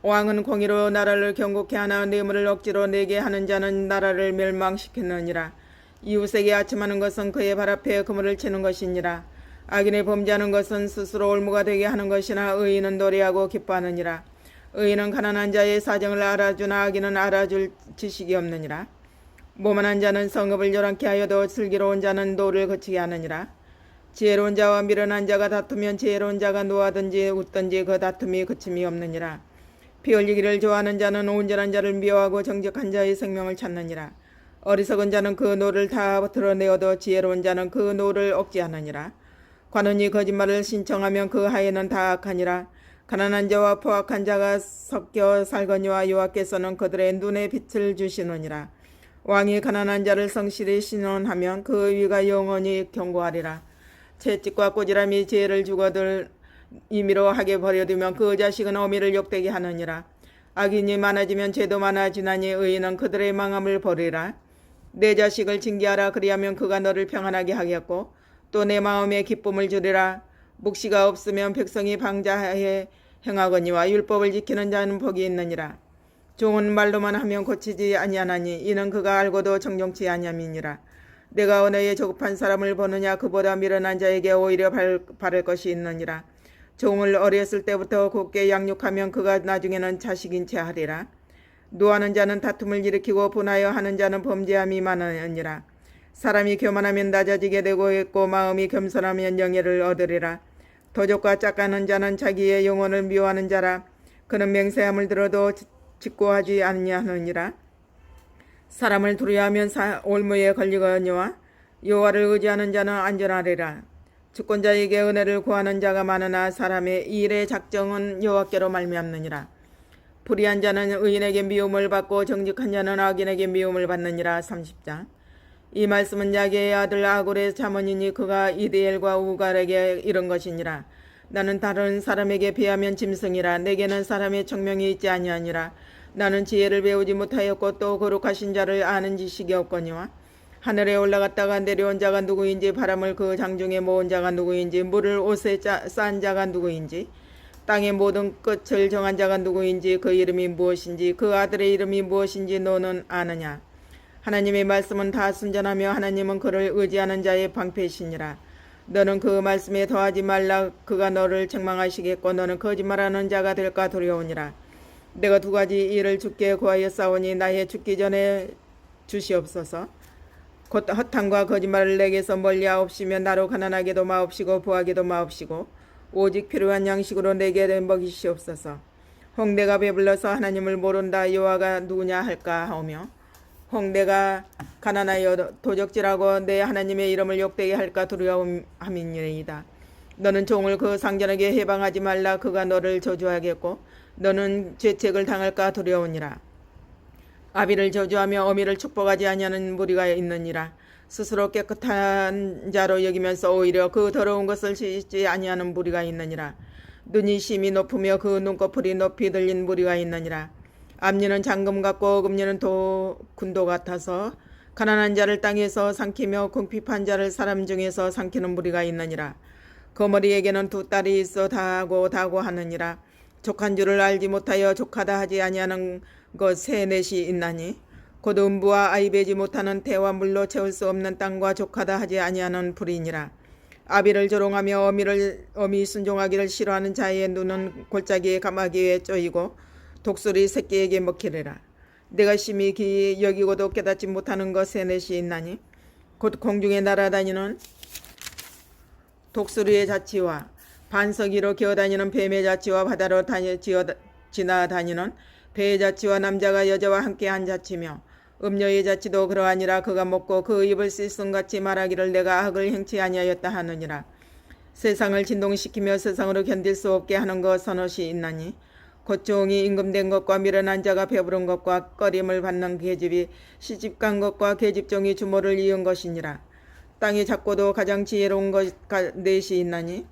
왕은 공의로 나라를 경고케 하나 뇌물을 억지로 내게 하는 자는 나라를 멸망시키느니라. 이웃에게 아첨하는 것은 그의 발 앞에 그물을 치는 것이니라. 악인의 범죄하는 것은 스스로 올무가 되게 하는 것이나 의인은 노래하고 기뻐하느니라. 의인은 가난한 자의 사정을 알아주나 악인은 알아줄 지식이 없느니라. 모만한 자는 성읍을 요란케 하여도 슬기로운 자는 노를 거치게 하느니라. 지혜로운 자와 미련한 자가 다투면 지혜로운 자가 노하든지 웃든지 그 다툼이 그침이 없느니라. 피 흘리기를 좋아하는 자는 온전한 자를 미워하고 정직한 자의 생명을 찾느니라. 어리석은 자는 그 노를 다 드러내어도 지혜로운 자는 그 노를 억제하느니라. 관원이 거짓말을 신청하면 그 하에는 다 악하니라. 가난한 자와 포악한 자가 섞여 살거니와 여호와께서는 그들의 눈에 빛을 주시느니라. 왕이 가난한 자를 성실히 신원하면 그 위가 영원히 견고하리라. 채찍과 꼬지람이 죄를 주거들 임의로 하게 버려두면 그 자식은 어미를 욕되게 하느니라. 악인이 많아지면 죄도 많아지나니 의인은 그들의 망함을 버리라. 내 자식을 징계하라. 그리하면 그가 너를 평안하게 하겠고 또 내 마음에 기쁨을 주리라. 묵시가 없으면 백성이 방자해 행하거니와 율법을 지키는 자는 복이 있느니라. 종은 말로만 하면 고치지 아니하나니 이는 그가 알고도 정정치 아니함이니라. 내가 언어에 조급한 사람을 보느냐 그보다 미련한 자에게 오히려 바랄 것이 있느니라. 종을 어렸을 때부터 곱게 양육하면 그가 나중에는 자식인 채 하리라. 노하는 자는 다툼을 일으키고 분하여 하는 자는 범죄함이 많으니라. 사람이 교만하면 낮아지게 되고 있고 마음이 겸손하면 영예를 얻으리라. 도적과 짝가는 자는 자기의 영혼을 미워하는 자라. 그는 맹세함을 들어도 직고하지 아니하느니라. 사람을 두려워하면 올무에 걸리거니와 여호와를 의지하는 자는 안전하리라. 주권자에게 은혜를 구하는 자가 많으나 사람의 일의 작정은 여호와께로 말미암느니라. 불의한 자는 의인에게 미움을 받고 정직한 자는 악인에게 미움을 받느니라. 30장. 이 말씀은 야게의 아들 아굴의 자문이니 그가 이디엘과 우갈에게 이른 것이니라. 나는 다른 사람에게 비하면 짐승이라. 내게는 사람의 청명이 있지 아니하니라. 나는 지혜를 배우지 못하였고 또 거룩하신 자를 아는 지식이 없거니와 하늘에 올라갔다가 내려온 자가 누구인지 바람을 그 장중에 모은 자가 누구인지 물을 옷에 싼 자가 누구인지 땅의 모든 끝을 정한 자가 누구인지 그 이름이 무엇인지 그 아들의 이름이 무엇인지 너는 아느냐. 하나님의 말씀은 다 순전하며 하나님은 그를 의지하는 자의 방패시니라. 너는 그 말씀에 더하지 말라. 그가 너를 책망하시겠고 너는 거짓말하는 자가 될까 두려우니라. 내가 두 가지 일을 주께 구하여 싸우니 나의 죽기 전에 주시옵소서. 곧 허탄과 거짓말을 내게서 멀리하옵시며 나로 가난하게도 마옵시고 부하게도 마옵시고 오직 필요한 양식으로 내게 먹이시옵소서. 홍대가 배불러서 하나님을 모른다 여호와가 누구냐 할까 하오며 홍대가 가난하여 도적질하고 내 하나님의 이름을 욕되게 할까 두려움함이니이다. 너는 종을 그 상전에게 해방하지 말라. 그가 너를 저주하겠고 너는 죄책을 당할까 두려우니라. 아비를 저주하며 어미를 축복하지 아니하는 무리가 있느니라. 스스로 깨끗한 자로 여기면서 오히려 그 더러운 것을 씻지 아니하는 무리가 있느니라. 눈이 심히 높으며 그 눈꺼풀이 높이 들린 무리가 있느니라. 앞니는 잠금 같고 어금니는 군도 같아서 가난한 자를 땅에서 삼키며 궁핍한 자를 사람 중에서 삼키는 무리가 있느니라. 거머리에게는 두 딸이 있어 다하고 하느니라. 족한 줄을 알지 못하여 족하다 하지 아니하는 것 세넷이 있나니 곧 음부와 아이 베지 못하는 태와 물로 채울 수 없는 땅과 족하다 하지 아니하는 불이니라. 아비를 조롱하며 어미 순종하기를 싫어하는 자의 눈은 골짜기의 가마귀에 쪼이고 독수리 새끼에게 먹히리라. 내가 심히 기이 여기고도 깨닫지 못하는 것 세넷이 있나니 곧 공중에 날아다니는 독수리의 자치와 반석 위로 기어다니는 뱀의 자치와 바다로 지나다니는 배의 자치와 남자가 여자와 함께한 자치며 음녀의 자치도 그러하니라. 그가 먹고 그 입을 씻음같이 말하기를 내가 악을 행치 아니하였다 하느니라. 세상을 진동시키며 세상으로 견딜 수 없게 하는 것 서너시 있나니 곧 종이 임금된 것과 미련한 자가 배부른 것과 꺼림을 받는 계집이 시집간 것과 계집종이 주모를 이은 것이니라. 땅이 작고도 가장 지혜로운 것 넷이 있나니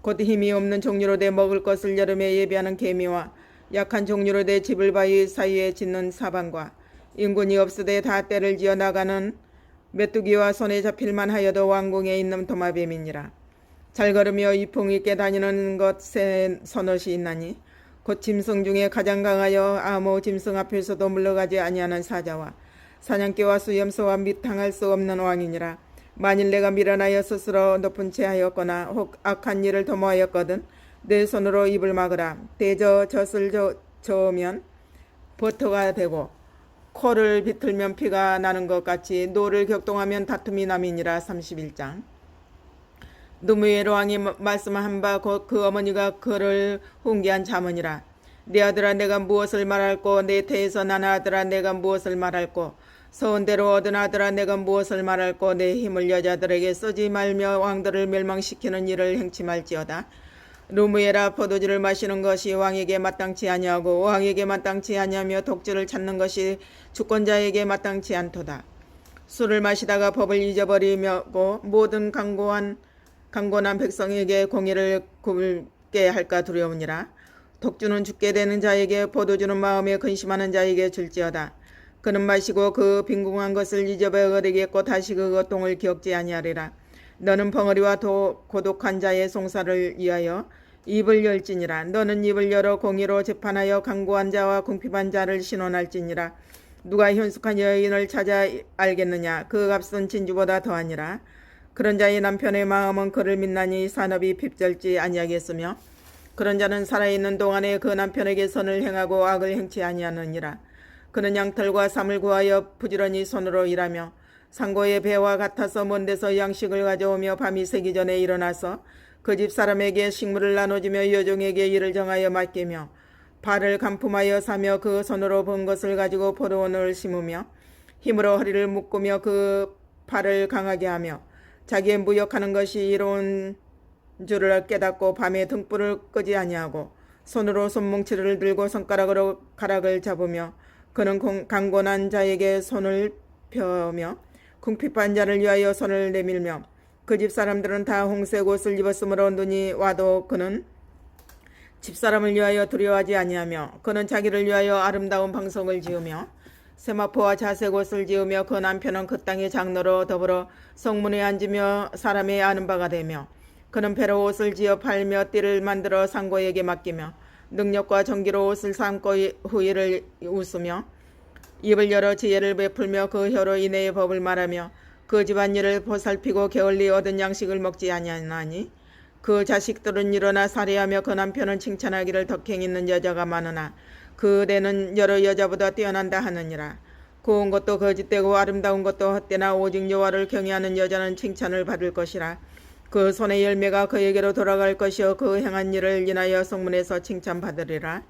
곧 힘이 없는 종류로 돼 먹을 것을 여름에 예비하는 개미와 약한 종류로 돼 집을 바위 사이에 짓는 사방과 인군이 없으되 다 때를 지어 나가는 메뚜기와 손에 잡힐만 하여도 왕궁에 있는 도마뱀이니라. 잘 걸으며 이풍 있게 다니는 것 서너시 있나니 곧 짐승 중에 가장 강하여 아무 짐승 앞에서도 물러가지 아니하는 사자와 사냥개와 수염소와 및 당할 수 없는 왕이니라. 만일 내가 미련하여 스스로 높은 채 하였거나 혹 악한 일을 도모하였거든 내 손으로 입을 막으라. 대저 젖을 저으면 버터가 되고 코를 비틀면 피가 나는 것 같이 노를 격동하면 다툼이 남이니라. 31장. 누무의 왕이 말씀한 바 곧 그 어머니가 그를 훈계한 자문이라. 내 아들아 내가 무엇을 말할꼬 내 태에서 난 아들아 내가 무엇을 말할꼬 서운대로 얻은 아들아 내가 무엇을 말할꼬 내 힘을 여자들에게 쓰지 말며 왕들을 멸망시키는 일을 행치 말지어다. 루무에라 포도주를 마시는 것이 왕에게 마땅치 아니하고 왕에게 마땅치 아니하며 독주를 찾는 것이 주권자에게 마땅치 않도다. 술을 마시다가 법을 잊어버리고 모든 강곤한 백성에게 공의를 굽게 할까 두려우니라. 독주는 죽게 되는 자에게 포도주는 마음에 근심하는 자에게 줄지어다. 그는 마시고 그 빈궁한 것을 잊어버리겠고 다시 그 고통을 기억지 아니하리라. 너는 벙어리와 고독한 자의 송사를 위하여 입을 열지니라. 너는 입을 열어 공의로 재판하여 강고한 자와 궁핍한 자를 신원할지니라. 누가 현숙한 여인을 찾아 알겠느냐. 그 값은 진주보다 더하니라. 그런 자의 남편의 마음은 그를 믿나니 산업이 핍절지 아니하겠으며 그런 자는 살아있는 동안에 그 남편에게 선을 행하고 악을 행치 아니하느니라. 그는 양털과 삼을 구하여 부지런히 손으로 일하며 상고의 배와 같아서 먼 데서 양식을 가져오며 밤이 새기 전에 일어나서 그 집 사람에게 식물을 나눠주며 여종에게 일을 정하여 맡기며 발을 간품하여 사며 그 손으로 번 것을 가지고 포도원을 심으며 힘으로 허리를 묶으며 그 팔을 강하게 하며 자기의 무역하는 것이 이로운 줄을 깨닫고 밤에 등불을 끄지 아니하고 손으로 손뭉치를 들고 손가락으로 가락을 잡으며 그는 강곤한 자에게 손을 펴며 궁핍한 자를 위하여 손을 내밀며 그 집 사람들은 다 홍색 옷을 입었으므로 눈이 와도 그는 집사람을 위하여 두려워하지 아니하며 그는 자기를 위하여 아름다운 방석을 지으며 세마포와 자색 옷을 지으며 그 남편은 그 땅의 장로로 더불어 성문에 앉으며 사람의 아는 바가 되며 그는 배로 옷을 지어 팔며 띠를 만들어 상고에게 맡기며 능력과 정기로 옷을 삼고 후일을 웃으며 입을 열어 지혜를 베풀며 그 혀로 인애의 법을 말하며 그 집안일을 보살피고 게을리 얻은 양식을 먹지 아니하나니 그 자식들은 일어나 살해하며 그 남편은 칭찬하기를 덕행 있는 여자가 많으나 그대는 여러 여자보다 뛰어난다 하느니라. 고운 것도 거짓되고 아름다운 것도 헛되나 오직 여호와를 경외하는 여자는 칭찬을 받을 것이라. 그 손의 열매가 그에게로 돌아갈 것이요 그 행한 일을 인하여 성문에서 칭찬받으리라.